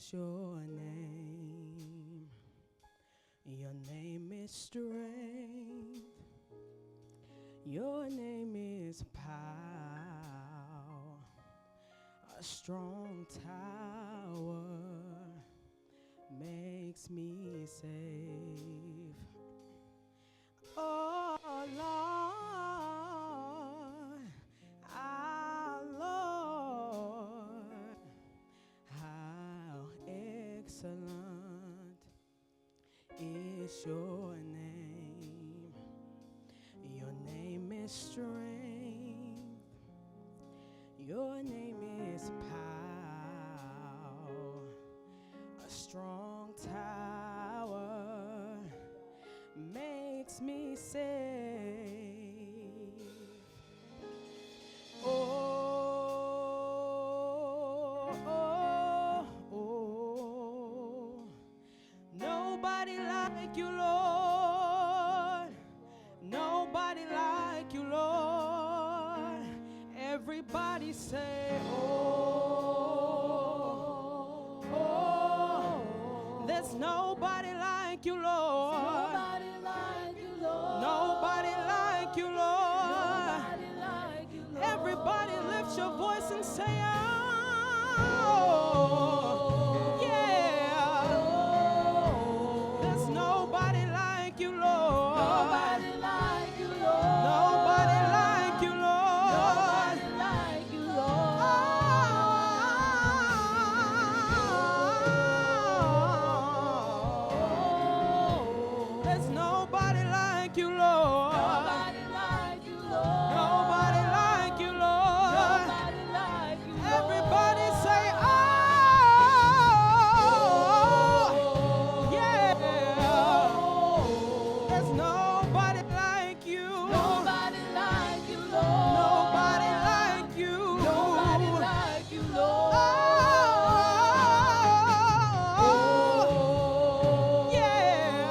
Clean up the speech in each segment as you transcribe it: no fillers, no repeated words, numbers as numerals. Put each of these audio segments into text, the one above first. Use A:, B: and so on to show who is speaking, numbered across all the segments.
A: is your name. Your name is strength. Your name is power. A strong tower makes me safe. Oh Lord, our Lord, how excellent is your name. Your name is strength. Your name is power. A strong tower makes me safe. Oh, oh, oh. Nobody like you, Lord. Nobody like you, Lord. Everybody say, oh, oh. There's nobody like you, Lord.
B: Nobody like you, Lord.
A: Nobody like you, Lord.
B: Nobody like you, Lord.
A: Everybody lift your voice and say, oh, yeah. There's nobody like you, Lord.
B: Nobody like you, Lord.
A: Nobody like you, Lord.
B: Nobody like you, Lord.
A: There's nobody like you, Lord.
B: Nobody like you, Lord.
A: Nobody like you, Lord.
B: Nobody like you, Lord.
A: Everybody say, oh, yeah. There's nobody like you.
B: Nobody like you, Lord.
A: Nobody like you.
B: Nobody like you, Lord.
A: Oh, yeah.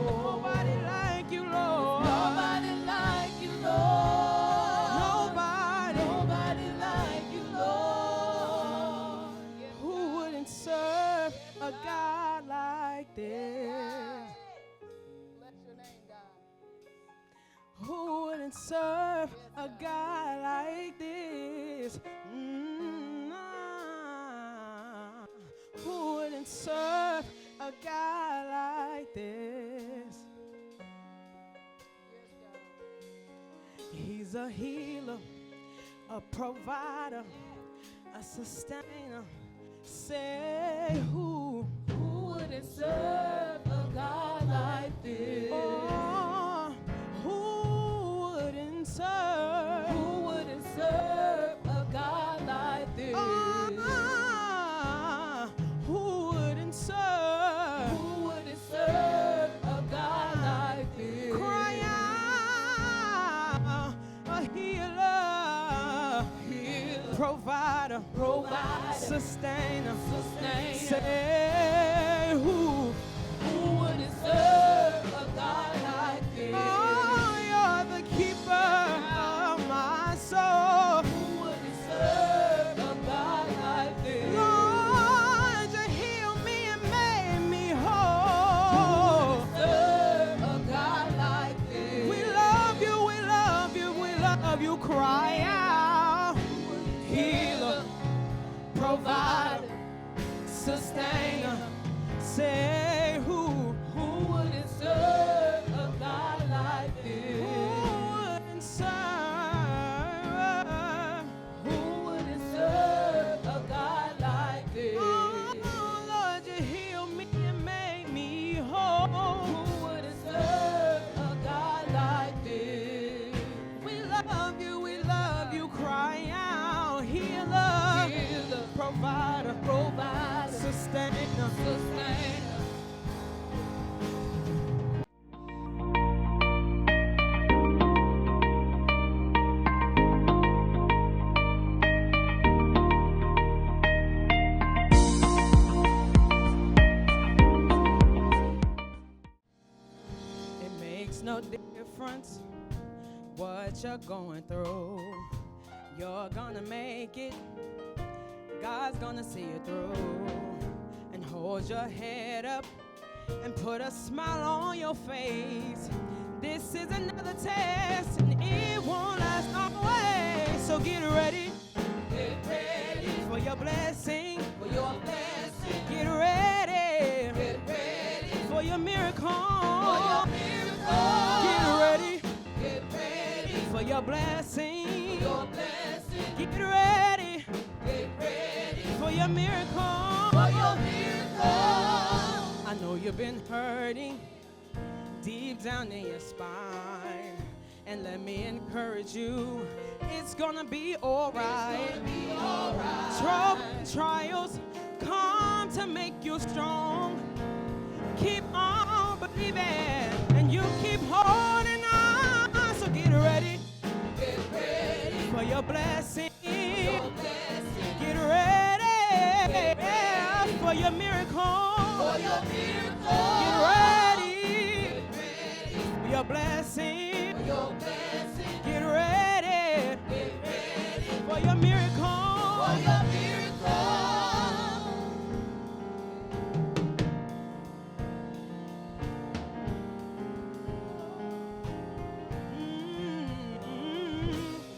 A: Nobody like you, Lord.
B: Nobody like you, Lord.
A: Nobody.
B: Nobody like you, Lord.
A: Who wouldn't serve a God like this?
B: Bless your name, God.
A: Who wouldn't serve a God like this? Who wouldn't serve a God like this?
B: Yes, God.
A: He's a healer, a provider, a sustainer. Say who?
B: Who wouldn't serve a God like this?
A: Oh, who wouldn't serve?
B: Who wouldn't serve a God like this?
A: Who wouldn't serve?
B: Who wouldn't serve a God like this?
A: Cry out, a healer,
B: Healer,
A: provider,
B: provider,
A: sustainer.
B: sustainer.
A: Say who?
B: Who wouldn't serve a God like this?
A: Oh, you're the keeper of my soul.
B: Who wouldn't serve a God like this?
A: Lord, you healed me and made me whole.
B: Serve a God like this.
A: We love you, we love you, we love you. Cry out, healer, provider, sustainer. Say who?
B: Who wouldn't serve a God like this?
A: Who wouldn't serve?
B: Who wouldn't serve a God like this?
A: Oh, Lord, you healed me and made me whole.
B: Who wouldn't serve a God like this?
A: We love you, cry out, healer,
B: Healer,
A: provider,
B: provider,
A: sustainer.
B: sustainer.
A: It makes no difference what you're going through. You're gonna make it. God's gonna see you through. And hold your head up and put a smile on your face. This is another test, and it won't last always. So get ready.
B: Get ready
A: For your blessing.
B: for your blessing.
A: Get ready.
B: Get ready
A: For your miracle.
B: for your miracle.
A: Get ready.
B: Get ready
A: For your blessing.
B: for your blessing.
A: Get ready.
B: Get ready
A: For your miracle.
B: for your miracle.
A: I know you've been hurting deep down in your spine. And let me encourage you, it's gonna be alright.
B: Be all right.
A: Trouble and trials come to make you strong. Keep on believing, and you keep holding on. So get ready
B: Get ready
A: for your blessing.
B: for your blessing.
A: Get ready for your miracle.
B: For your miracle.
A: Get ready
B: Get ready
A: for your blessing.
B: for your blessing.
A: Get ready
B: Get ready
A: for your miracle.
B: for your miracle.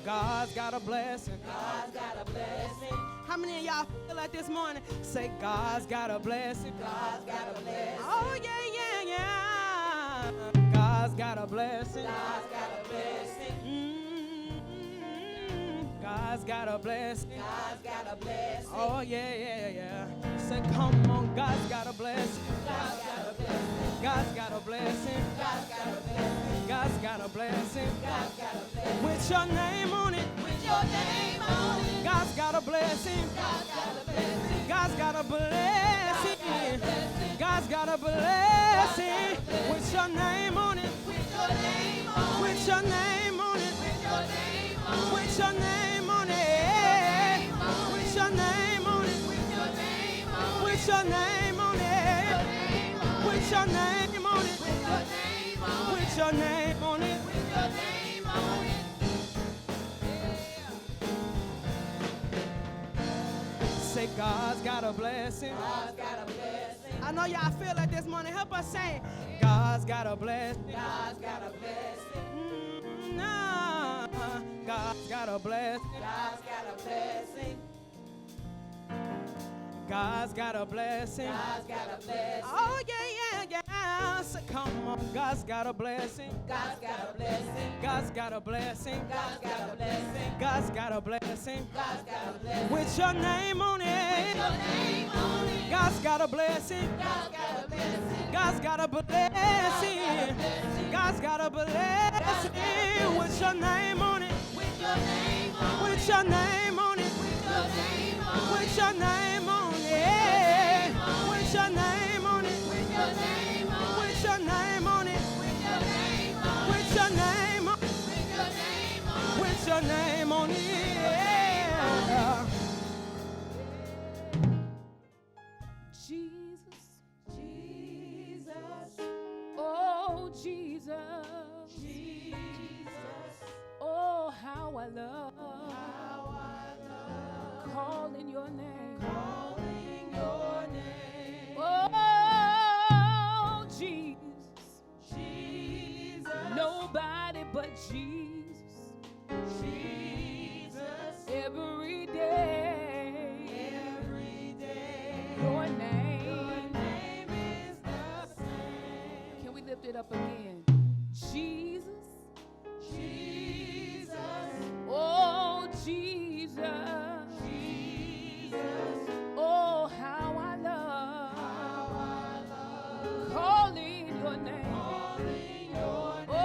A: God's got a blessing.
B: God's got a blessing.
A: How many of y'all feel like this morning? Say, God's got a blessing.
B: God's got a blessing.
A: Oh, yeah, yeah, yeah. God's got a blessing.
B: God's got a blessing.
A: God's got a blessing.
B: God's got a blessing.
A: Oh, yeah, yeah, yeah. Say, come on, God's got a blessing.
B: God's got a blessing.
A: God's got a blessing.
B: God's got a blessing.
A: God's got a blessing.
B: God's got a blessing.
A: With your name on it.
B: With your name on it.
A: God's got a blessing.
B: God's got a blessing.
A: God's got a blessing. God's got a blessing. With your name on it.
B: With your name on it.
A: With your name on it.
B: With your name on it.
A: With your name on it. With your name on it.
B: With your name on it.
A: With your name on it. With your name on it.
B: With your name on it.
A: With your name on it.
B: With your name on it.
A: Say, God's got a blessing.
B: God's got a blessing.
A: I know y'all feel like this morning. Help us say, God's got a blessing.
B: God's got a blessing.
A: Nah, God's got a blessing.
B: God's got a blessing.
A: God's got a blessing.
B: God's got a blessing.
A: Oh, yeah, yeah, yeah. So come on, God's got a blessing.
B: God's got a blessing.
A: God's got a blessing.
B: God's got a blessing.
A: God's got a blessing.
B: God's got a blessing.
A: With your name on
B: With
A: it.
B: your name on it.
A: God's got a blessing.
B: God's got a blessing.
A: God's got a blessing. God's got a blessing. With your name on it.
B: With your name on it.
A: With your name on it.
B: With your name on it.
A: With your name on it. With your name on it.
B: With your name on it.
A: With your name on it.
B: With your name on it.
A: With your name on it.
B: With your name on it.
A: With your name on it. Yeah.
C: Jesus,
B: Jesus,
C: oh Jesus,
B: Jesus,
C: oh how I love
B: how I love
C: calling your name.
B: calling your name.
C: Oh Jesus,
B: Jesus,
C: nobody but Jesus.
B: Jesus,
C: Every day,
B: every day.
C: your name.
B: Name is the same.
C: Can we lift it up again? Jesus,
B: Jesus,
C: oh Jesus,
B: Jesus,
C: oh how I love
B: how I love
C: calling your name.
B: calling your name.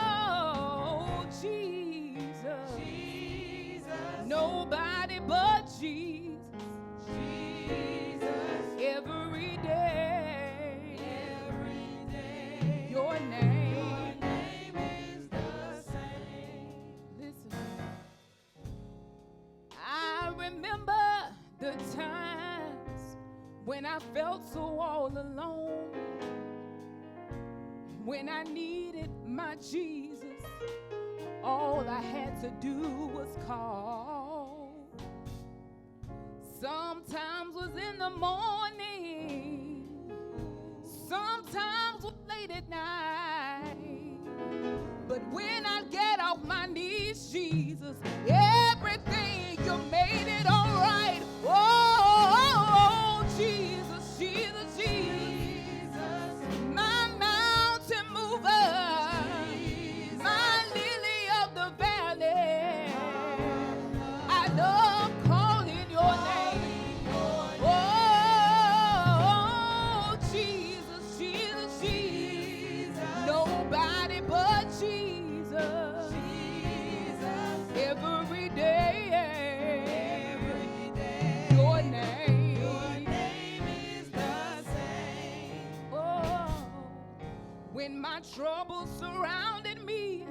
C: Oh, Jesus.
B: Jesus,
C: Nobody but Jesus.
B: Jesus,
C: Every day.
B: every day.
C: Your
B: Your
C: name.
B: name is the same.
C: Listen. I remember the times when I felt so all alone. When I needed my Jesus, all I had to do was call. Sometimes was in the morning, sometimes was late at night. But when I get off my knees, Jesus, everything, you made it all right. Oh, Jesus, Jesus, Jesus, my mountain mover, my lily of the valley. I love calling your name. Oh, Jesus, Jesus, Jesus, nobody but Jesus. Every day, your name is the same. Oh, when my troubles surrounded me,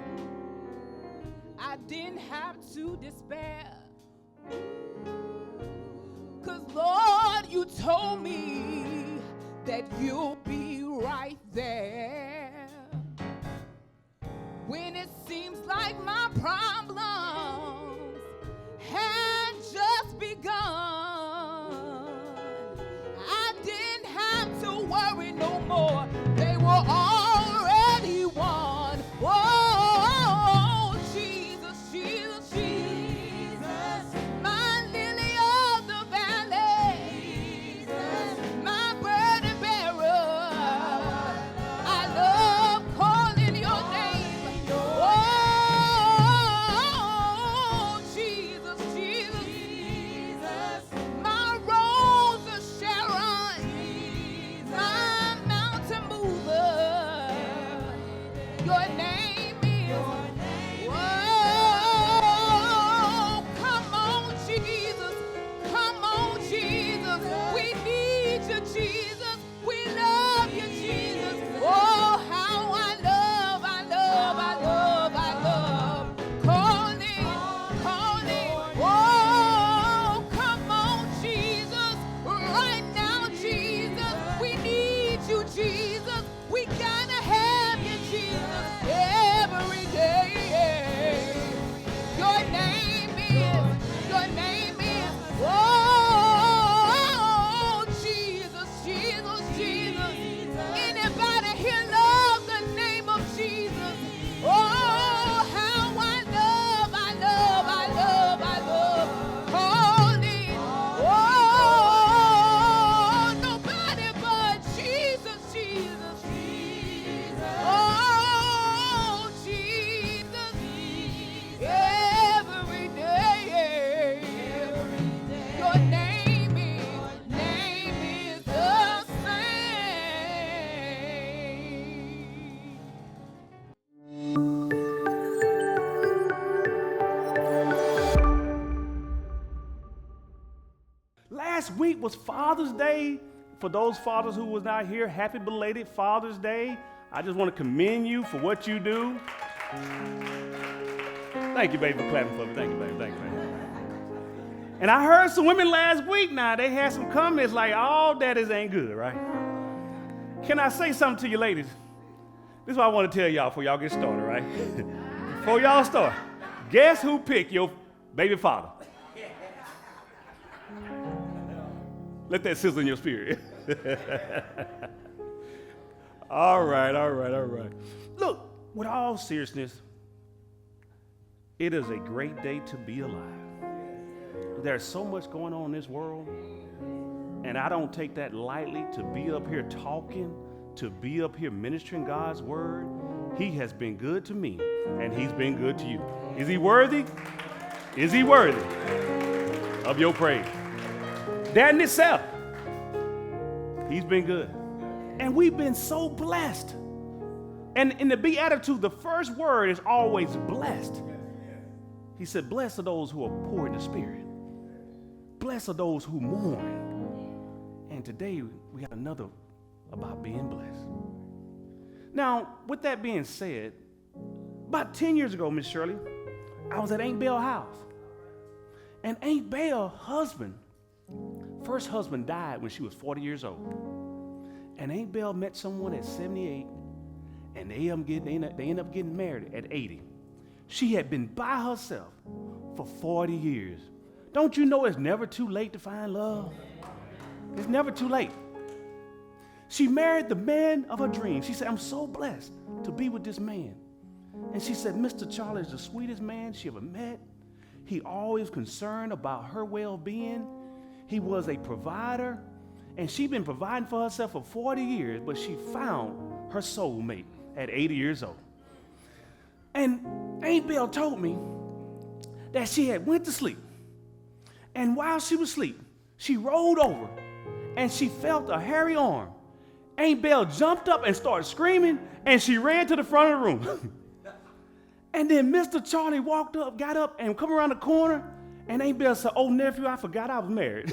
C: I didn't have to despair. 'Cause Lord, you told me that you'll be right there. When it seems like my problems had just begun, I didn't have to worry no more. They were already won. Oh, Jesus, Jesus, Jesus, my lily of the valley, my burden bearer. I love calling your name. Oh, Jesus, Jesus, Jesus, my rose of Sharon, my mountain mover. Your name is. Whoa, come on, Jesus. Come on, Jesus. We need you, Jesus. We love you, Jesus. Oh, how I love, I love, I love, I love. Calling, calling. Oh, come on, Jesus. Right now, Jesus. We need you, Jesus. We gotta have you, Jesus. Every day. Your name is, oh, Jesus, Jesus, Jesus. Anybody here love the name of Jesus? Oh, how I love, I love, I love, I love calling. Oh, nobody but Jesus, Jesus, Jesus. Oh, Jesus, every day. Your name is the same.
D: Last week was Father's Day. For those fathers who was not here, happy belated Father's Day. I just want to commend you for what you do. Thank you, baby, for clapping for me. Thank you, baby. Thank you, baby. And I heard some women last week now, they had some comments like, all daddies ain't good, right? Can I say something to you ladies? This is what I want to tell y'all before y'all get started, right? Before y'all start, guess who picked your baby father? Let that sizzle in your spirit. All right. Look, with all seriousness, it is a great day to be alive. There's so much going on in this world, and I don't take that lightly to be up here talking, to be up here ministering God's word. He has been good to me, and he's been good to you. Is he worthy? Is he worthy of your praise? That in itself, he's been good. And we've been so blessed. And in the Beatitude, the first word is always blessed. He said, blessed are those who are poor in the spirit. Blessed are those who mourn. And today, we got another about being blessed. Now, with that being said, about 10 years ago, Miss Shirley, I was at Aunt Belle's house. And Aunt Belle's first husband died when she was 40 years old. And Aunt Belle met someone at 78, and they end up getting married at 80. She had been by herself for 40 years. Don't you know it's never too late to find love? It's never too late. She married the man of her dreams. She said, I'm so blessed to be with this man. And she said, Mr. Charlie is the sweetest man she ever met. He always concerned about her well-being. He was a provider. And she'd been providing for herself for 40 years, but she found her soulmate at 80 years old. And Aunt Belle told me that she had went to sleep. And while she was asleep, she rolled over and she felt a hairy arm. Aunt Belle jumped up and started screaming, and she ran to the front of the room. And then Mr. Charlie walked up, got up, and come around the corner, and Aunt Belle said, oh, nephew, I forgot I was married.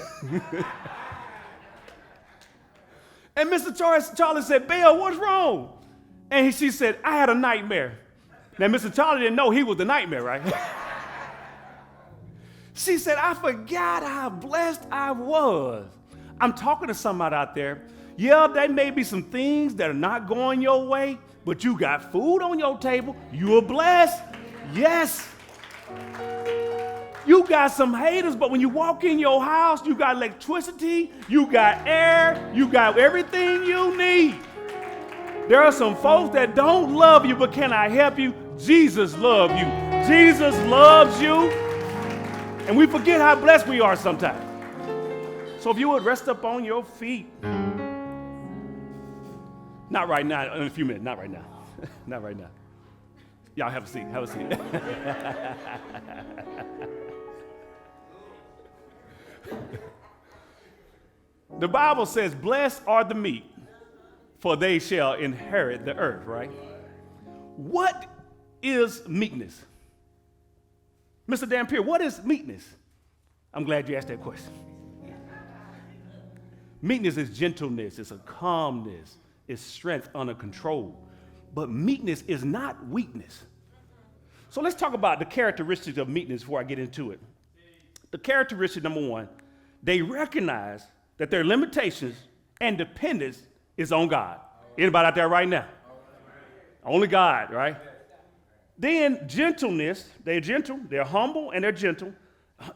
D: And Mr. Charlie said, Belle, what's wrong? And she said, I had a nightmare. Now, Mr. Charlie didn't know he was the nightmare, right? She said, I forgot how blessed I was. I'm talking to somebody out there. Yeah, there may be some things that are not going your way, but you got food on your table. You are blessed. Yes. You got some haters, but when you walk in your house, you got electricity, you got air, you got everything you need. There are some folks that don't love you, but can I help you? Jesus loves you. Jesus loves you. And we forget how blessed we are sometimes. So if you would rest up on your feet. Not right now, in a few minutes, not right now. Not right now. Y'all have a seat, have a seat. The Bible says, blessed are the meek, for they shall inherit the earth, right? What is meekness? Mr. Dampier, what is meekness? I'm glad you asked that question. Meekness is gentleness, it's a calmness, it's strength under control. But meekness is not weakness. So let's talk about the characteristics of meekness before I get into it. The characteristic number one, they recognize that their limitations and dependence is on God. Anybody out there right now? Only God, right? Then gentleness, they're gentle, they're humble, and they're gentle.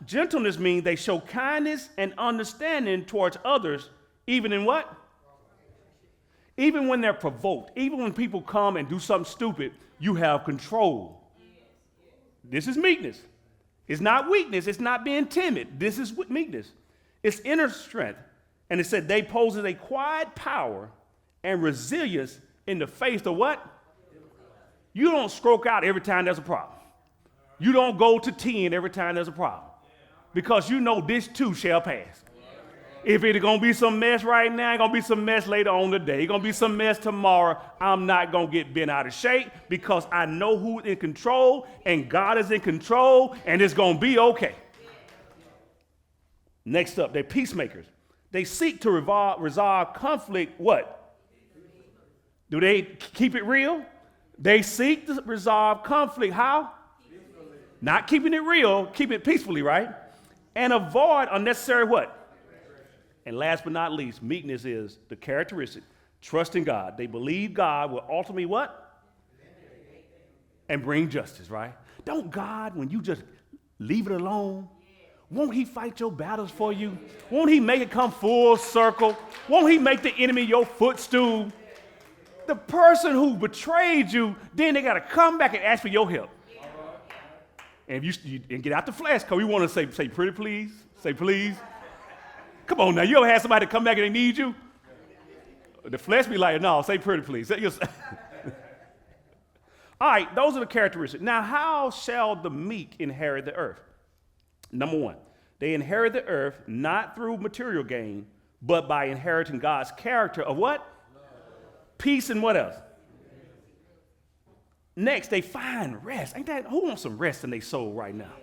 D: Gentleness means they show kindness and understanding towards others, even in what? Even when they're provoked, even when people come and do something stupid, you have control. This is meekness. It's not weakness. It's not being timid. This is meekness. It's inner strength. And it said they poses a quiet power and resilience in the face of what? You don't stroke out every time there's a problem. You don't go to 10 every time there's a problem. Because you know this too shall pass. If it's going to be some mess right now, it's going to be some mess later on today. It's going to be some mess tomorrow. I'm not going to get bent out of shape because I know who's in control and God is in control and it's going to be okay. Next up, they're peacemakers. They seek to resolve conflict, what? Do they keep it real? They seek to resolve conflict. How? Peacefully. Not keeping it real, keep it peacefully, right? And avoid unnecessary what? And last but not least, meekness is the characteristic, trusting God. They believe God will ultimately what? And bring justice, right? Don't God, when you just leave it alone, won't he fight your battles for you? Won't he make it come full circle? Won't he make the enemy your footstool? The person who betrayed you, then they got to come back and ask for your help. And you get out the flesh, because we want to say pretty please, say please. Come on now, you ever had somebody come back and they need you? The flesh be like, no, say pretty please. All right, those are the characteristics. Now, how shall the meek inherit the earth? Number one, they inherit the earth not through material gain, but by inheriting God's character of what? Love. Peace and what else? Next, they find rest. Ain't that, who wants some rest in their soul right now?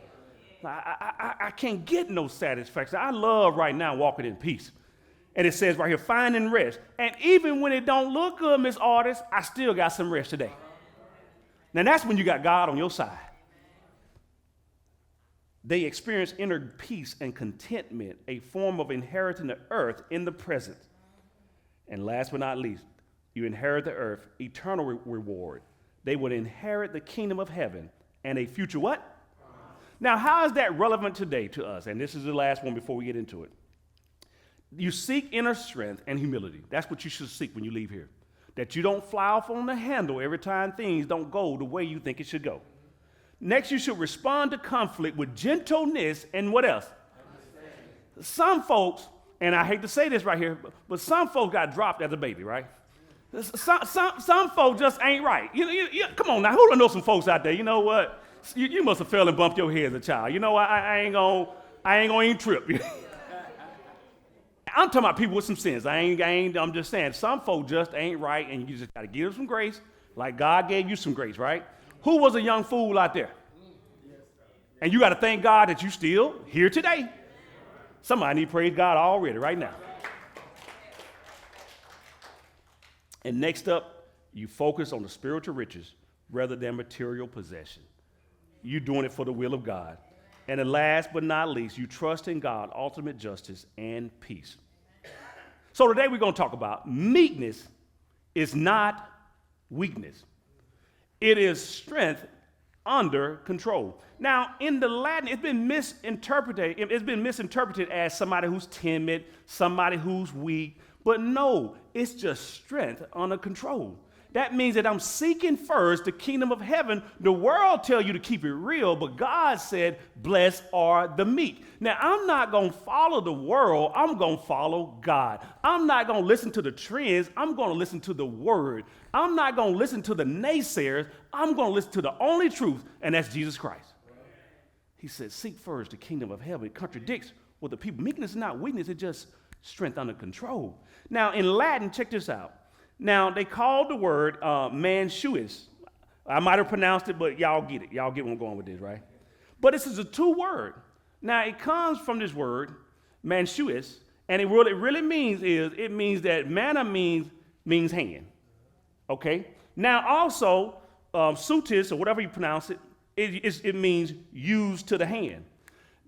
D: I can't get no satisfaction. I love right now walking in peace. And it says right here, finding rest. And even when it don't look good, Miss Artist, I still got some rest today. Now that's when you got God on your side. They experience inner peace and contentment, a form of inheriting the earth in the present. And last but not least, you inherit the earth, eternal reward. They would inherit the kingdom of heaven and a future what? Now, how is that relevant today to us? And this is the last one before we get into it. You seek inner strength and humility. That's what you should seek when you leave here. That you don't fly off on the handle every time things don't go the way you think it should go. Next, you should respond to conflict with gentleness and what else? Some folks, and I hate to say this right here, but some folks got dropped as a baby, right? Some folks just ain't right. Come on now, who don't know some folks out there? You know what? You must have fell and bumped your head as a child. You know what? I ain't gonna even trip. I'm talking about people with some sins. I'm just saying, some folks just ain't right, and you just got to give them some grace, like God gave you some grace, right? Who was a young fool out there? And you got to thank God that you still here today. Somebody need to praise God already, right now. And next up, you focus on the spiritual riches rather than material possession. You're doing it for the will of God. And then last but not least, you trust in God, ultimate justice and peace. So today we're going to talk about meekness is not weakness. It is strength under control. Now, in the Latin, it's been misinterpreted as somebody who's timid, somebody who's weak. But no, it's just strength under control. That means that I'm seeking first the kingdom of heaven. The world tell you to keep it real, but God said, blessed are the meek. Now, I'm not going to follow the world. I'm going to follow God. I'm not going to listen to the trends. I'm going to listen to the word. I'm not going to listen to the naysayers. I'm going to listen to the only truth, and that's Jesus Christ. He said, seek first the kingdom of heaven. It contradicts what the people. Meekness is not weakness. It's just strength under control. Now, in Latin, check this out. Now, they called the word mansuus. I might have pronounced it, but y'all get it. Y'all get where I'm going with this, right? But this is a two word. Now, it comes from this word, mansuus, and it really means that manna means hand. Okay? Now, also, sutis, or whatever you pronounce it, it means used to the hand.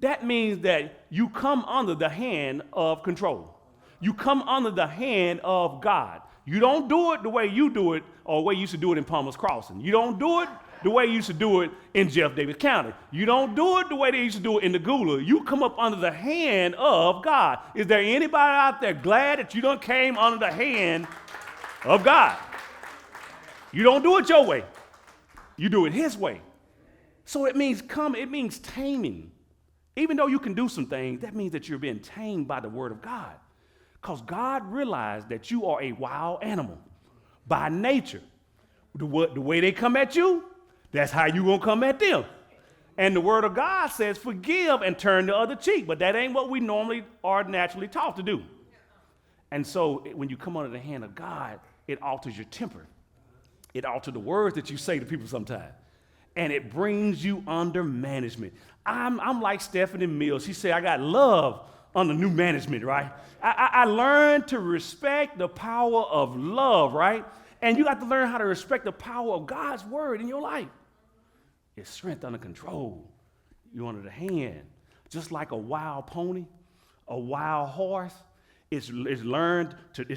D: That means that you come under the hand of control. You come under the hand of God. You don't do it the way you do it or the way you used to do it in Palmer's Crossing. You don't do it the way you used to do it in Jeff Davis County. You don't do it the way they used to do it in the Gula. You come up under the hand of God. Is there anybody out there glad that you done came under the hand of God? You don't do it your way. You do it his way. So it means taming. Even though you can do some things, that means that you're being tamed by the word of God. Because God realized that you are a wild animal by nature. The way they come at you, that's how you're going to come at them. And the word of God says, forgive and turn the other cheek. But that ain't what we normally are naturally taught to do. And so when you come under the hand of God, it alters your temper. It alters the words that you say to people sometimes. And it brings you under management. I'm like Stephanie Mills. She said, I got love under new management, right? I learned to respect the power of love, right? And you got to learn how to respect the power of God's word in your life. It's strength under control. You're under the hand. Just like a wild pony, a wild horse, it's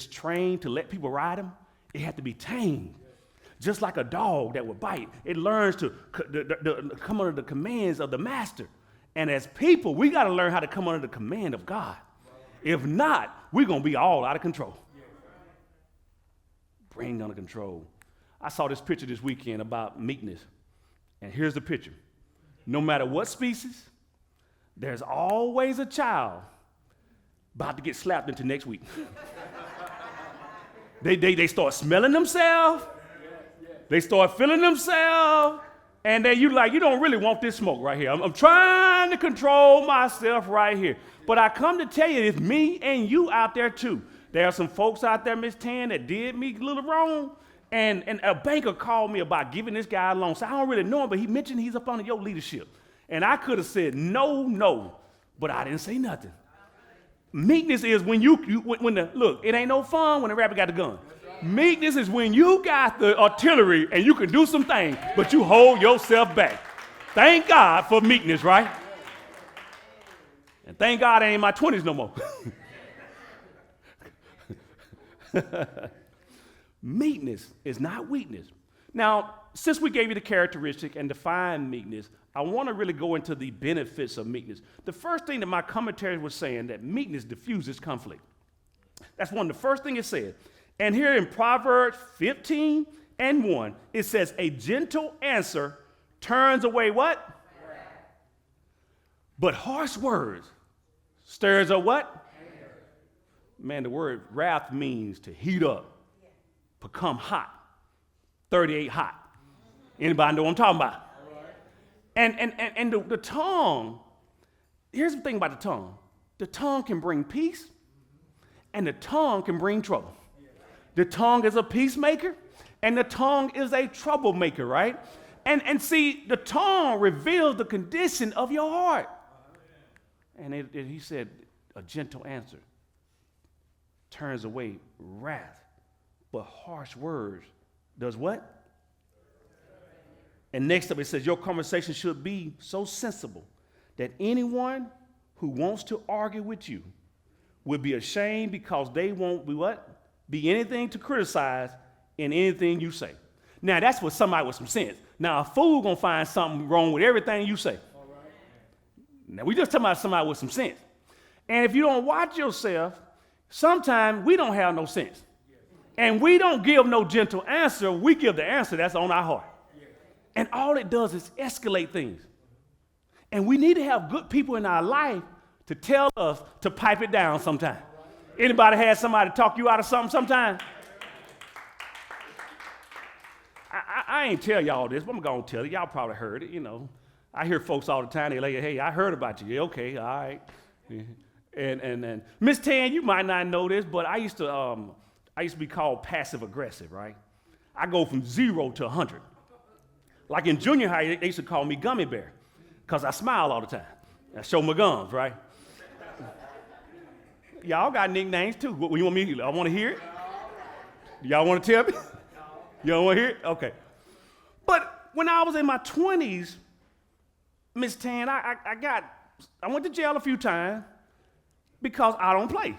D: trained to let people ride him. It had to be tamed. Just like a dog that would bite, it learns to come under the commands of the master. And as people, we got to learn how to come under the command of God. If not, we're going to be all out of control. Bring under control. I saw this picture this weekend about meekness. And here's the picture. No matter what species, there's always a child about to get slapped into next week. They start smelling themselves. They start feeling themselves. And then you don't really want this smoke right here. I'm trying to control myself right here. But I come to tell you, it's me and you out there too. There are some folks out there, Miss Tan, that did me a little wrong. And a banker called me about giving this guy a loan. So I don't really know him, but he mentioned he's up under your leadership. And I could have said no, but I didn't say nothing. Meekness is when look, it ain't no fun when the rapper got the gun. Meekness is when you got the artillery and you can do some things, but you hold yourself back. Thank God for meekness, right? And thank God I ain't in my 20s no more. Meekness is not weakness. Now, since we gave you the characteristic and defined meekness, I want to really go into the benefits of meekness. The first thing that my commentary was saying that meekness diffuses conflict. That's one of the first things it said. And here in Proverbs 15:1, it says, a gentle answer turns away what? Wrath. But harsh words stirs up what? Anger. Man, the word wrath means to heat up, become hot. 38 hot. Anybody know what I'm talking about? And the tongue, here's the thing about the tongue. The tongue can bring peace, and the tongue can bring trouble. The tongue is a peacemaker, and the tongue is a troublemaker, right? And see, the tongue reveals the condition of your heart. And he said, a gentle answer turns away wrath, but harsh words does what? And next up it says, your conversation should be so sensible that anyone who wants to argue with you will be ashamed because they won't be what? Be anything to criticize in anything you say. Now that's for somebody with some sense. Now a fool gonna find something wrong with everything you say. All right. Now we just talking about somebody with some sense. And if you don't watch yourself, sometimes we don't have no sense. And we don't give no gentle answer, we give the answer that's on our heart. And all it does is escalate things. And we need to have good people in our life to tell us to pipe it down sometime. Anybody had somebody talk you out of something sometime? I ain't tell y'all this, but I'm going to tell you. Y'all probably heard it, you know. I hear folks all the time, they like, hey, I heard about you. Yeah, okay, all right. And Miss Tan, you might not know this, but I used to be called passive aggressive, right? I go from 0 to 100. Like in junior high, they used to call me Gummy Bear because I smile all the time. I show my gums, right? Y'all got nicknames too. What you want me to? I want to hear it. Y'all want to tell me? Y'all want to hear it? Okay. But when I was in my 20s, Miss Tan, I went to jail a few times because I don't play.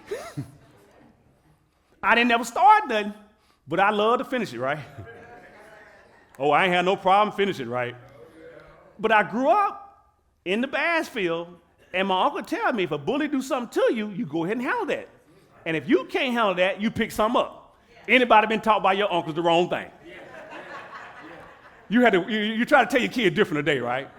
D: I didn't ever start nothing, but I love to finish it, right? Oh, I ain't had no problem finishing, right? But I grew up in the bass field, and my uncle tell me if a bully do something to you, you go ahead and handle that. And if you can't handle that, you pick something up. Anybody been taught by your uncles the wrong thing? You try to tell your kid different today, right?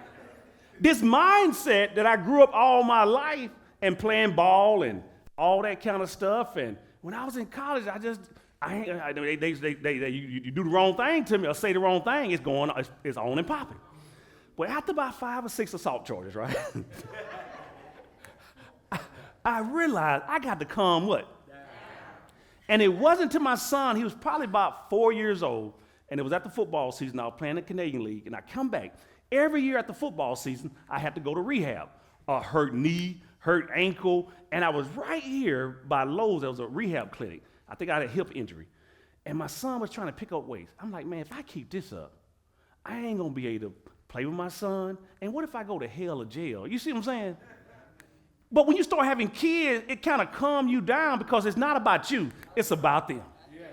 D: This mindset that I grew up all my life and playing ball and all that kind of stuff, and when I was in college, you do the wrong thing to me or say the wrong thing, it's on and popping. But after about 5 or 6 assault charges, right? I realized I got to calm what? And it wasn't to my son, he was probably about 4 years old, and it was at the football season, I was playing the Canadian League, and I come back. Every year at the football season, I had to go to rehab. Hurt knee, hurt ankle, and I was right here by Lowe's, there was a rehab clinic. I think I had a hip injury. And my son was trying to pick up weights. I'm like, man, if I keep this up, I ain't gonna be able to play with my son. And what if I go to hell or jail? You see what I'm saying? But when you start having kids, it kind of calms you down because it's not about you, it's about them. Yeah.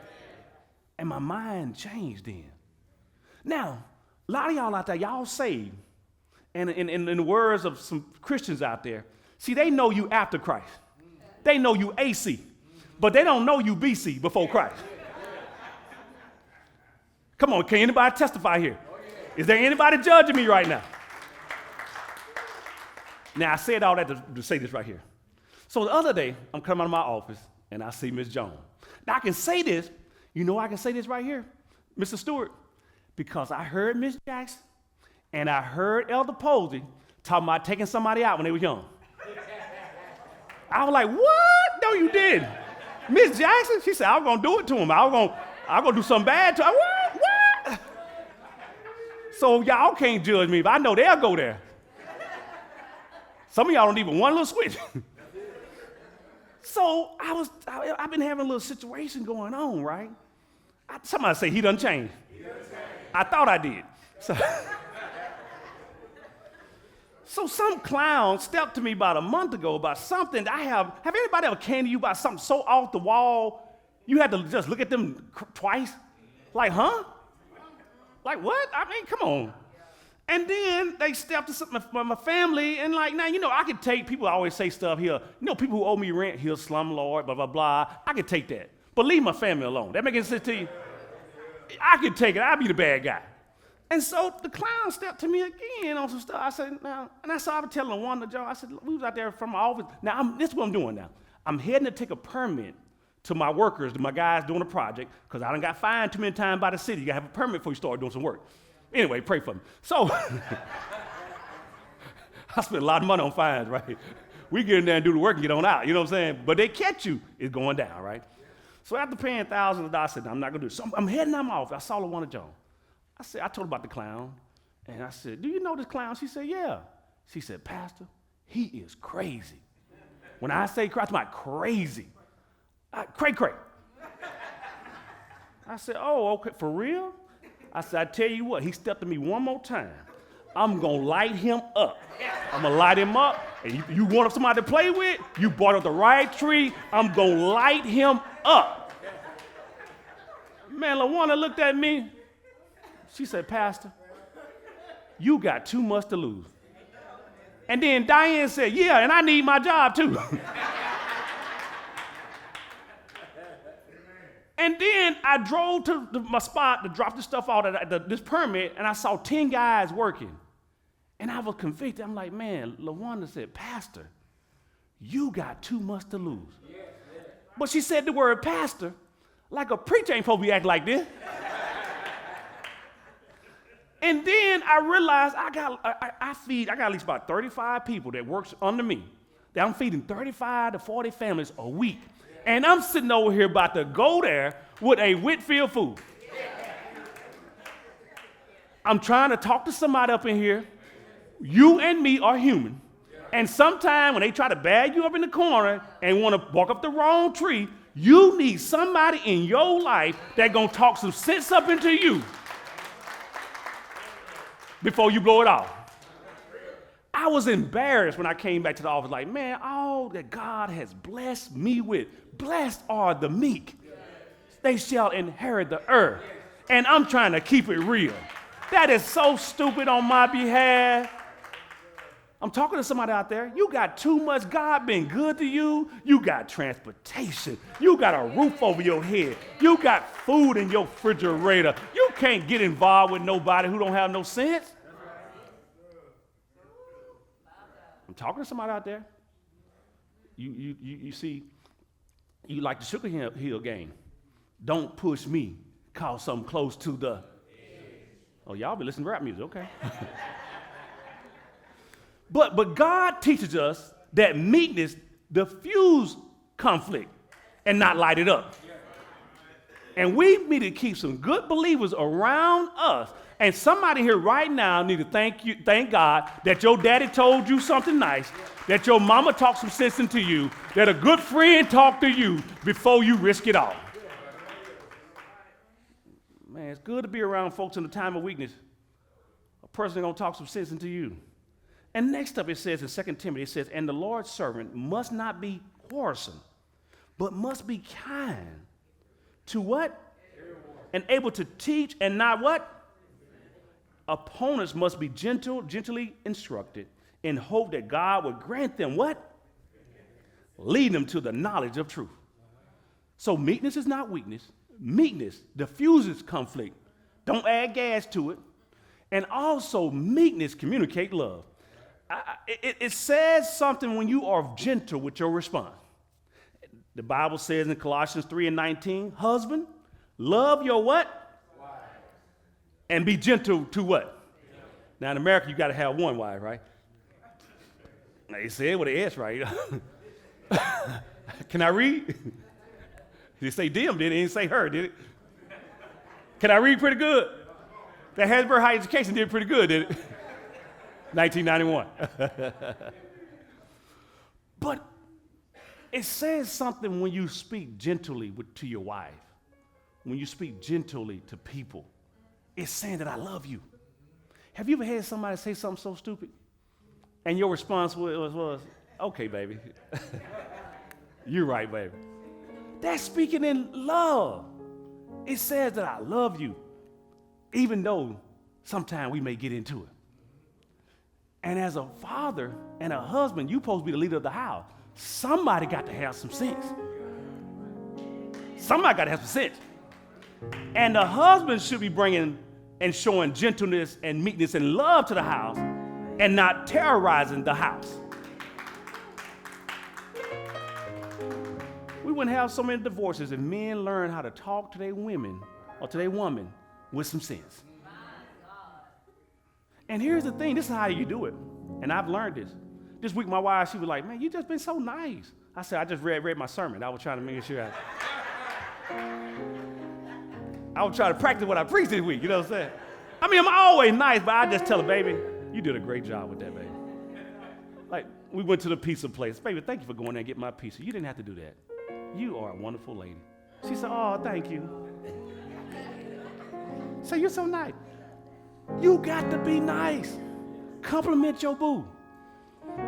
D: And my mind changed then. Now, a lot of y'all out there, y'all saved. And in the words of some Christians out there, see, they know you after Christ. They know you AC. But they don't know you BC, before Christ. Come on, can anybody testify here? Is there anybody judging me right now? Now, I said all that to say this right here. So the other day, I'm coming out of my office, and I see Miss Jones. Now, I can say this. You know I can say this right here, Mr. Stewart, because I heard Miss Jackson, and I heard Elder Posey talking about taking somebody out when they were young. I was like, what? No, you didn't. Miss Jackson, she said, I was going to do it to him. I was going to do something bad to him. What? So y'all can't judge me, but I know they'll go there. Some of y'all don't even one little switch. So I've been having a little situation going on, right? Somebody say he done changed. I thought I did. So some clown stepped to me about a month ago about something have anybody ever came to you about something so off the wall, you had to just look at them twice? Like, huh? Like what? I mean, come on. And then they stepped to my family, and like, now, I could take, people always say stuff here, people who owe me rent, he'll slumlord, blah, blah, blah. I could take that. But leave my family alone. That making sense to you? I could take it. I'll be the bad guy. And so the clown stepped to me again on some stuff. I said, now, and that's how I was telling one of the Joe, I said, we was out there from my office. Now, this is what I'm doing now. I'm heading to take a permit to my workers, to my guys doing a project, because I done got fined too many times by the city. You got to have a permit before you start doing some work. Anyway, pray for me. So, I spent a lot of money on fines, right? We get in there and do the work and get on out, you know what I'm saying? But they catch you, it's going down, right? So after paying thousands of dollars, I said, I'm not going to do it. So I'm heading out my office. I saw LaWanda Jones. I told her about the clown, and I said, do you know this clown? She said, yeah. She said, Pastor, he is crazy. When I say crazy, I'm like crazy. Cray. I said, oh, okay, for real? I said, I tell you what, he stepped to me one more time. I'm going to light him up. I'm going to light him up. And you want somebody to play with? You brought up the right tree. I'm going to light him up. Man, LaWanda looked at me. She said, Pastor, you got too much to lose. And then Diane said, yeah, and I need my job too. And then I drove to my spot to drop the stuff out of this permit, and I saw 10 guys working. And I was convicted. I'm like, man, LaWanda said, Pastor, you got too much to lose. But she said the word pastor, like a preacher ain't supposed to be acting like this. And then I realized I got at least about 35 people that works under me. That I'm feeding 35 to 40 families a week. And I'm sitting over here about to go there with a Whitfield food. I'm trying to talk to somebody up in here. You and me are human. And sometimes when they try to bag you up in the corner and want to walk up the wrong tree, you need somebody in your life that's going to talk some sense up into you before you blow it off. I was embarrassed when I came back to the office, like, man, all that God has blessed me with. Blessed are the meek. They shall inherit the earth. And I'm trying to keep it real. That is so stupid on my behalf. I'm talking to somebody out there. You got too much. God been good to you. You got transportation. You got a roof over your head. You got food in your refrigerator. You can't get involved with nobody who don't have no sense. I'm talking to somebody out there. You see, you like the Sugar Hill game. Don't push me, cause something close to the. Oh, y'all be listening to rap music, okay. But God teaches us that meekness diffuses conflict and not light it up. And we need to keep some good believers around us. And somebody here right now need to thank God that your daddy told you something nice, that your mama talked some sense into you, that a good friend talked to you before you risk it all. Man, it's good to be around folks in the time of weakness. A person gonna talk some sense into you. And next up it says in 2 Timothy, it says, and the Lord's servant must not be quarrelsome, but must be kind to what? And able to teach and not what? Opponents must be gently instructed in hope that God would grant them what? Lead them to the knowledge of truth. So meekness is not weakness. Meekness diffuses conflict. Don't add gas to it. And also meekness communicates love. It says something when you are gentle with your response. The Bible says in Colossians 3:19, husband, love your what? And be gentle to what? Now in America, you got to have one wife, right? They said with an S, right? Can I read? Did it say them, did it? It didn't say her, did it? Can I read pretty good? That Hasbro Higher Education did pretty good, did it? 1991. But it says something when you speak gently to your wife, when you speak gently to people. It's saying that I love you. Have you ever had somebody say something so stupid? And your response was okay, baby. You're right, baby. That's speaking in love. It says that I love you. even though sometimes we may get into it. And as a father and a husband, you're supposed to be the leader of the house. Somebody got to have some sense. Somebody got to have some sense. And the husband should be bringing and showing gentleness and meekness and love to the house and not terrorizing the house. We wouldn't have so many divorces if men learned how to talk to their women or to their woman with some sense. And here's the thing, this is how you do it. And I've learned this. This week my wife, she was like, man, you just been so nice. I said, I just read my sermon. I was trying to make sure I was trying to practice what I preached this week, you know what I'm saying? I mean, I'm always nice, but I just tell her, baby, you did a great job with that, baby. Like, we went to the pizza place. Baby, thank you for going there and getting my pizza. You didn't have to do that. You are a wonderful lady. She said, oh, thank you. So you're so nice. You got to be nice. Compliment your boo.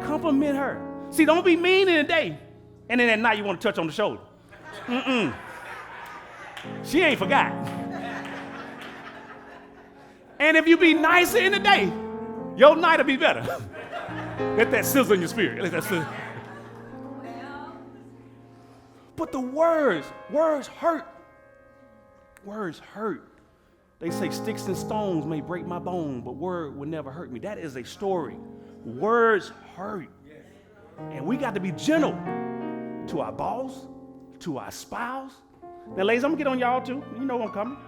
D: Compliment her. See, don't be mean in the day, and then at night you want to touch on the shoulder. She ain't forgot. And if you be nicer in the day, your night will be better. Let that sizzle in your spirit. Let that sizzle. But the words hurt. Words hurt. They say sticks and stones may break my bone, but word will never hurt me. That is a story. Words hurt. And we got to be gentle to our boss, to our spouse. Now, ladies, I'm going to get on y'all too. You know I'm coming.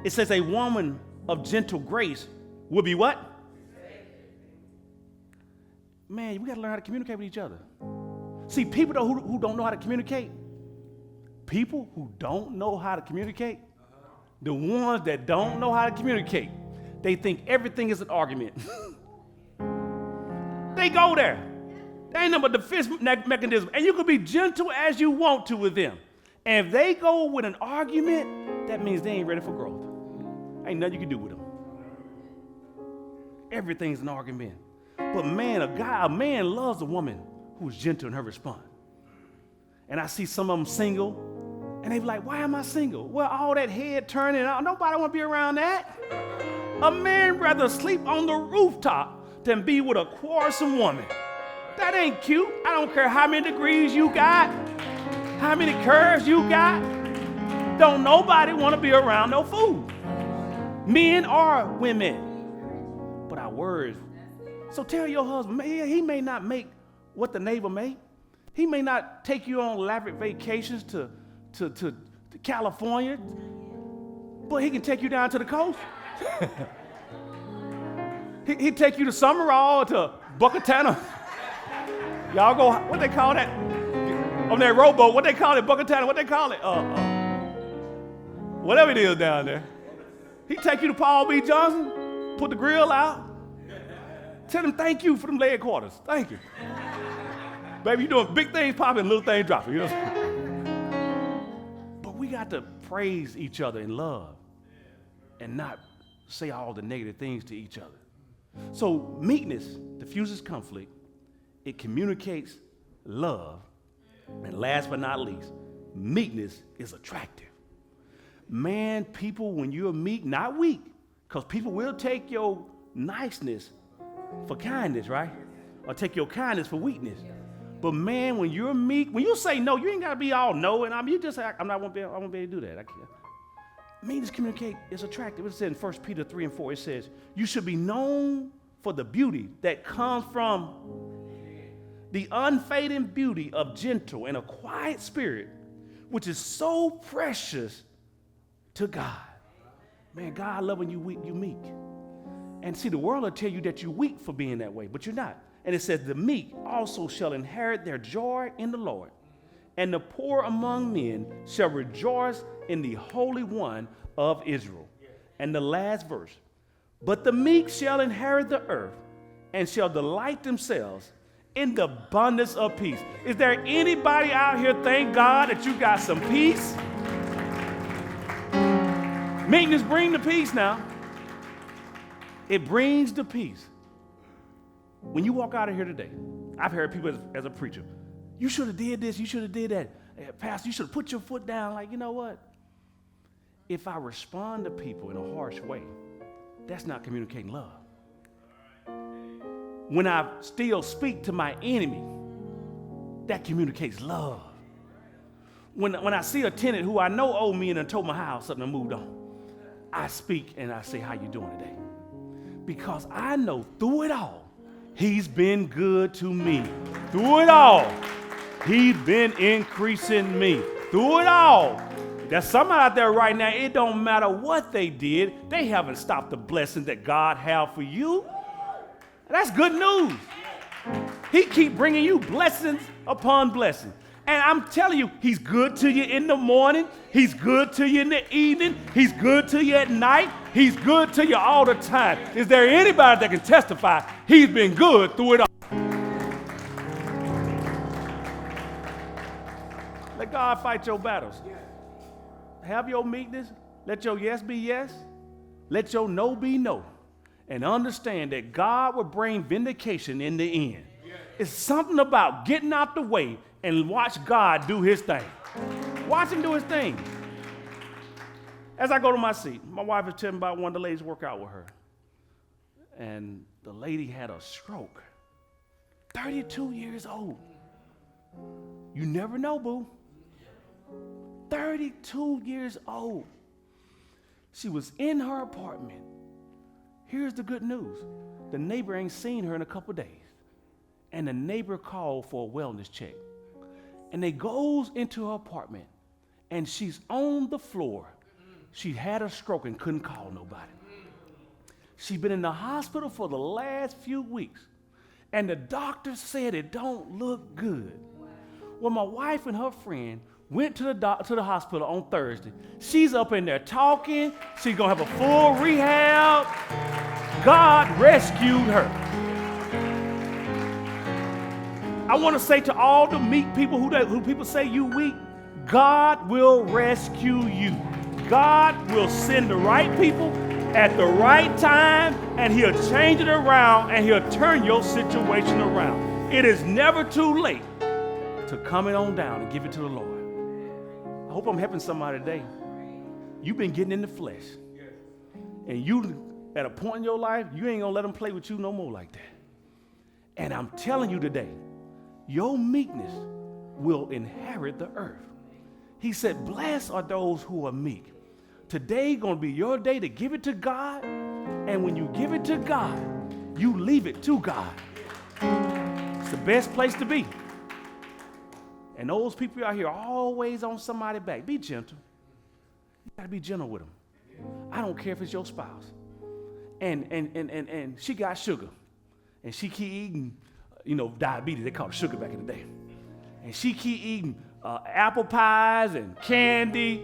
D: It says a woman of gentle grace will be what? Man, we got to learn how to communicate with each other. See, people who don't know how to communicate, people who don't know how to communicate, the ones that don't know how to communicate, they think everything is an argument. They go there. They ain't nothing but defense mechanism. And you can be gentle as you want to with them. And if they go with an argument, that means they ain't ready for growth. Ain't nothing you can do with them. Everything's an argument. But man, a man loves a woman who's gentle in her response. And I see some of them single, and they be like, why am I single? Well, all that head turning, nobody want to be around that. A man rather sleep on the rooftop than be with a quarrelsome woman. That ain't cute. I don't care how many degrees you got, how many curves you got. Don't nobody want to be around no fool. Men or women. But our words. So tell your husband, he may not make what the neighbor made. He may not take you on elaborate vacations to California, but he can take you down to the coast. He'd take you to Summerall, to Buckatana. Y'all go, what they call that? On that rowboat, what they call it? Buckatana, what they call it? Whatever it is down there. He'd take you to Paul B. Johnson, put the grill out. Tell him thank you for them leg quarters. Thank you. Baby, you're doing big things popping, little things dropping. You know what I'm saying? But we got to praise each other in love and not say all the negative things to each other. So meekness diffuses conflict. It communicates love. And last but not least, meekness is attractive. Man, people, when you're meek, not weak, because people will take your niceness for kindness, right? Or take your kindness for weakness. But man, when you're meek, when you say no, you ain't got to be all no. And you just say, I won't be able to do that. I can't. Meekness communicate is attractive. It says in 1 Peter 3 and 4, it says, you should be known for the beauty that comes from the unfading beauty of gentle and a quiet spirit, which is so precious to God. Man, God loves when you weak, you meek. And see, the world will tell you that you're weak for being that way, but you're not. And it says, the meek also shall inherit their joy in the Lord. And the poor among men shall rejoice in the Holy One of Israel. And the last verse, but the meek shall inherit the earth and shall delight themselves in the abundance of peace. Is there anybody out here, thank God, that you got some peace? Meekness bring the peace now. It brings the peace. When you walk out of here today, I've heard people as a preacher, you should have did this, you should have did that. Pastor, you should have put your foot down. Like, you know what? if I respond to people in a harsh way, that's not communicating love. When I still speak to my enemy, that communicates love. When I see a tenant who I know owed me and I told my house something and moved on, I speak and I say, how you doing today? Because I know through it all, he's been good to me. Through it all, he's been increasing me. Through it all, there's somebody out there right now, it don't matter what they did, they haven't stopped the blessing that God have for you. That's good news. He keep bringing you blessings upon blessings. And I'm telling you, he's good to you in the morning. He's good to you in the evening. He's good to you at night. He's good to you all the time. Is there anybody that can testify he's been good through it all? Let God fight your battles. Have your meekness. Let your yes be yes. Let your no be no. And understand that God will bring vindication in the end. It's something about getting out the way and watch God do his thing. Watch him do his thing. As I go to my seat, my wife is telling me about one of the ladies work out with her. And the lady had a stroke. 32 years old. You never know, boo. 32 years old. She was in her apartment. Here's the good news. The neighbor ain't seen her in a couple days. And the neighbor called for a wellness check. And they goes into her apartment, and she's on the floor. She had a stroke and couldn't call nobody. She's been in the hospital for the last few weeks, and the doctor said it don't look good. Well, my wife and her friend went to the hospital on Thursday. She's up in there talking. She's going to have a full rehab. God rescued her. I want to say to all the meek people who people say you weak, God will rescue you. God will send the right people at the right time, and he'll change it around, and he'll turn your situation around. It is never too late to come it on down and give it to the Lord. I hope I'm helping somebody today. You've been getting in the flesh, and you, at a point in your life, you ain't gonna let them play with you no more like that. And I'm telling you today, your meekness will inherit the earth. He said, blessed are those who are meek. Today going to be your day to give it to God. And when you give it to God, you leave it to God. It's the best place to be. And those people out here always on somebody's back. Be gentle. You got to be gentle with them. I don't care if it's your spouse. And she got sugar. And she keep eating, diabetes. They called it sugar back in the day. And she keep eating apple pies and candy.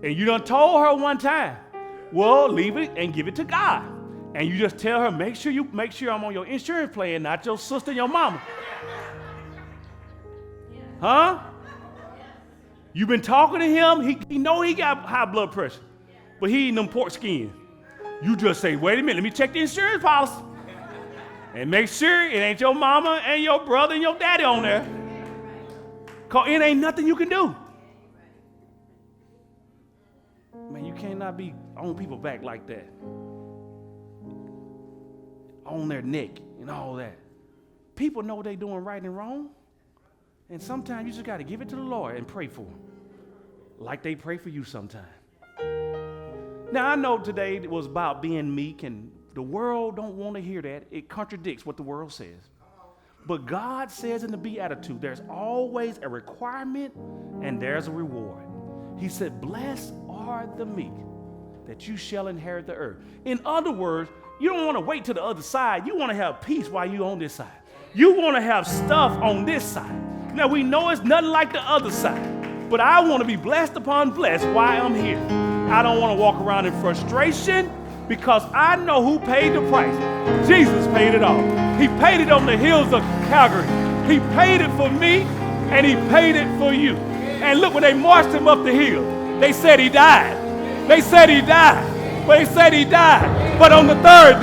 D: And you done told her one time, well, leave it and give it to God. And you just tell her, make sure I'm on your insurance plan, not your sister and your mama. Huh? You been talking to him. He know he got high blood pressure, but he eating them pork skin. You just say, wait a minute, let me check the insurance policy. And make sure it ain't your mama and your brother and your daddy on there. Because it ain't nothing you can do. Man, you cannot be on people's back like that. On their neck and all that. People know they doing right and wrong. And sometimes you just got to give it to the Lord and pray for them. Like they pray for you sometimes. Now, I know today it was about being meek, and the world don't want to hear that. It contradicts what the world says. But God says in the Beatitude, there's always a requirement and there's a reward. He said, blessed are the meek, that you shall inherit the earth. In other words, you don't want to wait to the other side. You want to have peace while you're on this side. You want to have stuff on this side. Now, we know it's nothing like the other side, but I want to be blessed upon blessed while I'm here. I don't want to walk around in frustration, because I know who paid the price. Jesus paid it all. He paid it on the hills of Calvary. He paid it for me, and he paid it for you. And look, when they marched him up the hill, they said he died. They said he died. But they said he died. But on the third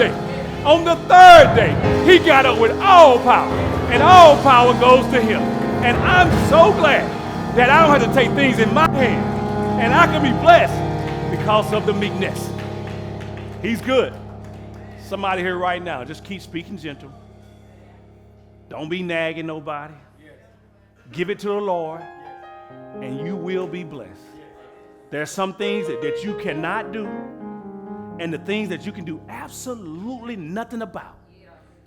D: day, he got up with all power. And all power goes to him. And I'm so glad that I don't have to take things in my hands. And I can be blessed because of the meekness. He's good. Somebody here right now, just keep speaking gentle. Don't be nagging nobody. Give it to the Lord, and you will be blessed. There are some things that you cannot do, and the things that you can do absolutely nothing about.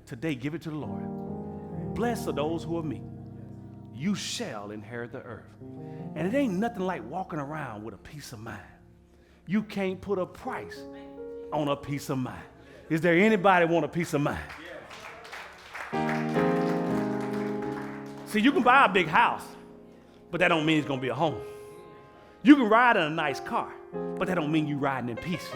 D: Today, give it to the Lord. Blessed are those who are meek. You shall inherit the earth. And it ain't nothing like walking around with a peace of mind. You can't put a price on a peace of mind. Is there anybody want a peace of mind? See, you can buy a big house, but that don't mean it's gonna be a home. You can ride in a nice car, but that don't mean you riding in peace.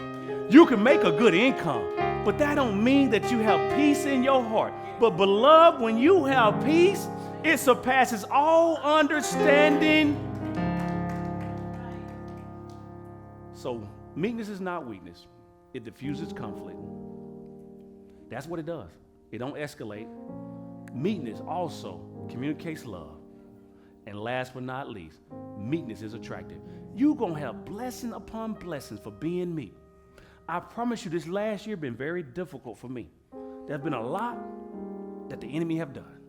D: You can make a good income, but that don't mean that you have peace in your heart. But beloved, when you have peace, it surpasses all understanding. So meekness is not weakness. It diffuses conflict. That's what it does. It don't escalate. Meekness also communicates love. And last but not least, meekness is attractive. You're going to have blessing upon blessings for being meek. I promise you this last year has been very difficult for me. There's been a lot that the enemy have done.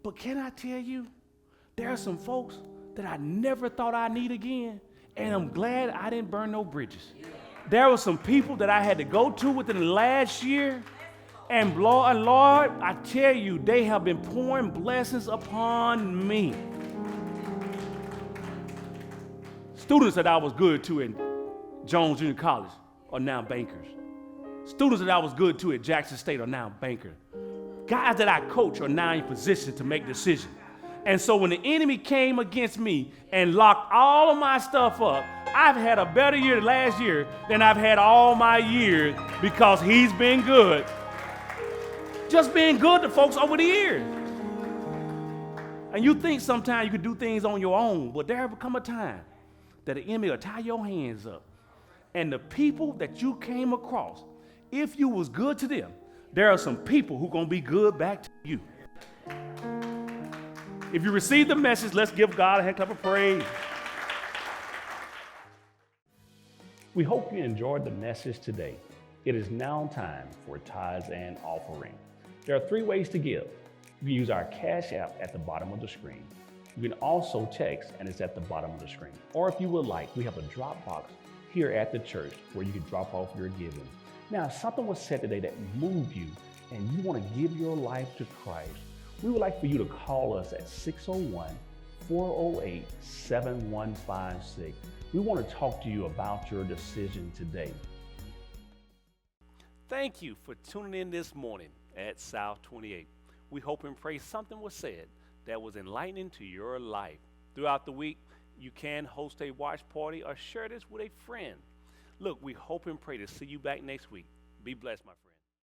D: But can I tell you, there are some folks that I never thought I'd need again, and I'm glad I didn't burn no bridges. There were some people that I had to go to within the last year, and Lord, I tell you, they have been pouring blessings upon me. Students that I was good to in Jones Junior College are now bankers. Students that I was good to at Jackson State are now bankers. Guys that I coach are now in position to make decisions. And so when the enemy came against me and locked all of my stuff up, I've had a better year last year than I've had all my years because he's been good. Just being good to folks over the years. And you think sometimes you can do things on your own, but there will come a time that the enemy will tie your hands up. And the people that you came across, if you was good to them, there are some people who are going to be good back to you. If you receive the message, let's give God a hand clap of praise. We hope you enjoyed the message today. It is now time for tithes and offering. There are 3 ways to give. You can use our Cash App at the bottom of the screen. You can also text, and it's at the bottom of the screen. Or if you would like, we have a drop box here at the church where you can drop off your giving. Now, if something was said today that moved you and you want to give your life to Christ, we would like for you to call us at 601-408-7156. We want to talk to you about your decision today. Thank you for tuning in this morning at South 28. We hope and pray something was said that was enlightening to your life. Throughout the week, you can host a watch party or share this with a friend. Look, we hope and pray to see you back next week. Be blessed, my friend.